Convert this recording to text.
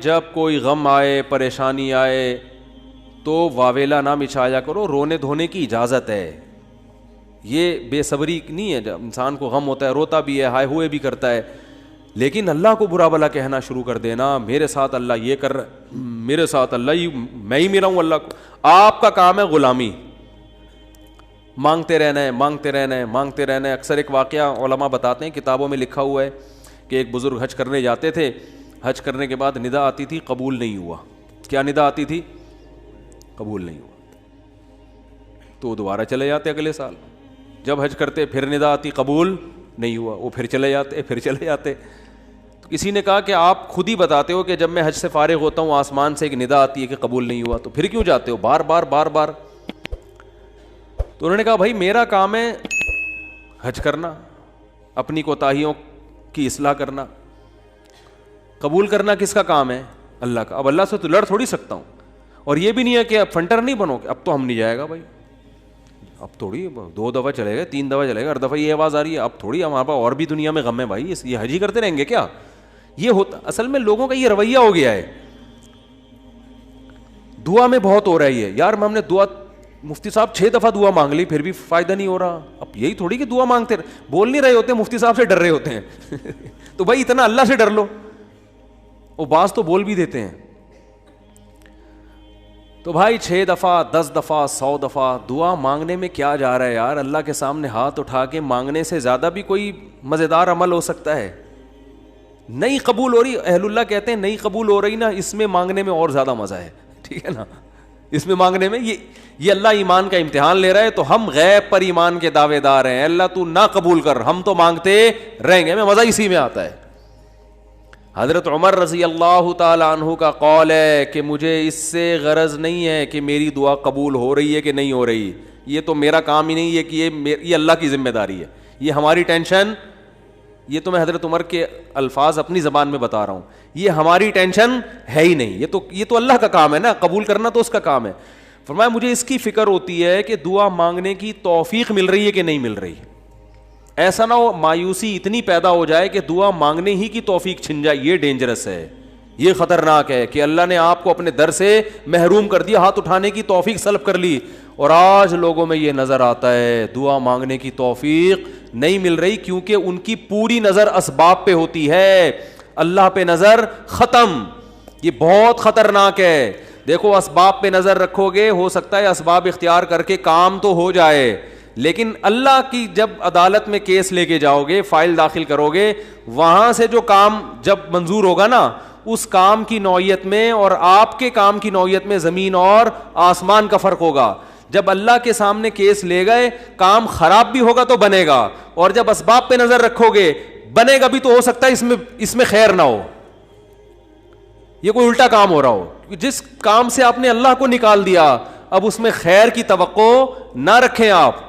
جب کوئی غم آئے پریشانی آئے تو واویلا نہ مچایا کرو, رونے دھونے کی اجازت ہے. یہ بے صبری نہیں ہے, جب انسان کو غم ہوتا ہے روتا بھی ہے, ہائے ہوئے بھی کرتا ہے, لیکن اللہ کو برا بلا کہنا شروع کر دینا, میرے ساتھ اللہ یہ کر رہا ہے, میرے ساتھ اللہ میں ہی میرا ہوں اللہ کو. آپ کا کام ہے غلامی, مانگتے رہنا ہے مانگتے رہنا ہے مانگتے رہنا ہے. اکثر ایک واقعہ علماء بتاتے ہیں, کتابوں میں لکھا ہوا ہے کہ ایک بزرگ حج کرنے جاتے تھے, حج کرنے کے بعد ندا آتی تھی قبول نہیں ہوا. کیا ندا آتی تھی؟ قبول نہیں ہوا. تو وہ دوبارہ چلے جاتے اگلے سال, جب حج کرتے پھر ندا آتی قبول نہیں ہوا, وہ پھر چلے جاتے پھر چلے جاتے. تو کسی نے کہا کہ آپ خود ہی بتاتے ہو کہ جب میں حج سے فارغ ہوتا ہوں آسمان سے ایک ندا آتی ہے کہ قبول نہیں ہوا, تو پھر کیوں جاتے ہو بار بار بار بار؟ تو انہوں نے کہا بھائی میرا کام ہے حج کرنا, اپنی کوتاہیوں کی اصلاح کرنا, قبول کرنا کس کا کام ہے؟ اللہ کا. اب اللہ سے تو لڑ تھوڑی سکتا ہوں, اور یہ بھی نہیں ہے کہ اب فنٹر نہیں بنو کہ اب تو ہم نہیں جائے گا بھائی, اب تھوڑی 2 دفعہ چلے گا 3 دفعہ چلے گا, ہر دفعہ یہ آواز آ رہی ہے اب تھوڑی ہمارے پاس اور بھی دنیا میں غم ہے بھائی, یہ حج ہی کرتے رہیں گے کیا؟ یہ ہوتا اصل میں لوگوں کا یہ رویہ ہو گیا ہے. دعا میں بہت ہو رہا ہے یہ, یار ہم نے دعا مفتی صاحب 6 دفعہ دعا مانگ لی پھر بھی فائدہ نہیں ہو رہا. اب یہی تھوڑی کہ دعا مانگتے بول نہیں رہے ہوتے, مفتی صاحب سے ڈر رہے ہوتے ہیں تو بھائی اتنا اللہ سے ڈر لو. وہ بعض تو بول بھی دیتے ہیں. تو بھائی 6 دفعہ 10 دفعہ 100 دفعہ دعا مانگنے میں کیا جا رہا ہے یار؟ اللہ کے سامنے ہاتھ اٹھا کے مانگنے سے زیادہ بھی کوئی مزیدار عمل ہو سکتا ہے؟ نہیں قبول ہو رہی, اہل اللہ کہتے ہیں نہیں قبول ہو رہی نا, اس میں مانگنے میں اور زیادہ مزہ ہے, ٹھیک ہے نا, اس میں مانگنے میں یہ اللہ ایمان کا امتحان لے رہا ہے. تو ہم غیب پر ایمان کے دعوے دار ہیں, اللہ تو نہ قبول کر, ہم تو مانگتے رہیں گے, ہمیں مزہ اسی میں آتا ہے. حضرت عمر رضی اللہ تعالی عنہ کا قول ہے کہ مجھے اس سے غرض نہیں ہے کہ میری دعا قبول ہو رہی ہے کہ نہیں ہو رہی, یہ تو میرا کام ہی نہیں ہے کہ یہ اللہ کی ذمہ داری ہے, یہ ہماری ٹینشن, یہ تو میں حضرت عمر کے الفاظ اپنی زبان میں بتا رہا ہوں, یہ ہماری ٹینشن ہے ہی نہیں, یہ تو اللہ کا کام ہے نا, قبول کرنا تو اس کا کام ہے. فرمایا مجھے اس کی فکر ہوتی ہے کہ دعا مانگنے کی توفیق مل رہی ہے کہ نہیں مل رہی. ایسا نہ ہو مایوسی اتنی پیدا ہو جائے کہ دعا مانگنے ہی کی توفیق چھن جائے, یہ ڈینجرس ہے, یہ خطرناک ہے کہ اللہ نے آپ کو اپنے در سے محروم کر دیا, ہاتھ اٹھانے کی توفیق سلب کر لی. اور آج لوگوں میں یہ نظر آتا ہے دعا مانگنے کی توفیق نہیں مل رہی کیونکہ ان کی پوری نظر اسباب پہ ہوتی ہے, اللہ پہ نظر ختم. یہ بہت خطرناک ہے. دیکھو اسباب پہ نظر رکھو گے, ہو سکتا ہے اسباب اختیار کر کے کام تو ہو جائے, لیکن اللہ کی جب عدالت میں کیس لے کے جاؤ گے, فائل داخل کرو گے, وہاں سے جو کام جب منظور ہوگا نا, اس کام کی نوعیت میں اور آپ کے کام کی نوعیت میں زمین اور آسمان کا فرق ہوگا. جب اللہ کے سامنے کیس لے گئے, کام خراب بھی ہوگا تو بنے گا, اور جب اسباب پہ نظر رکھو گے بنے گا بھی تو ہو سکتا ہے اس میں خیر نہ ہو, یہ کوئی الٹا کام ہو رہا ہو. جس کام سے آپ نے اللہ کو نکال دیا اب اس میں خیر کی توقع نہ رکھیں آپ.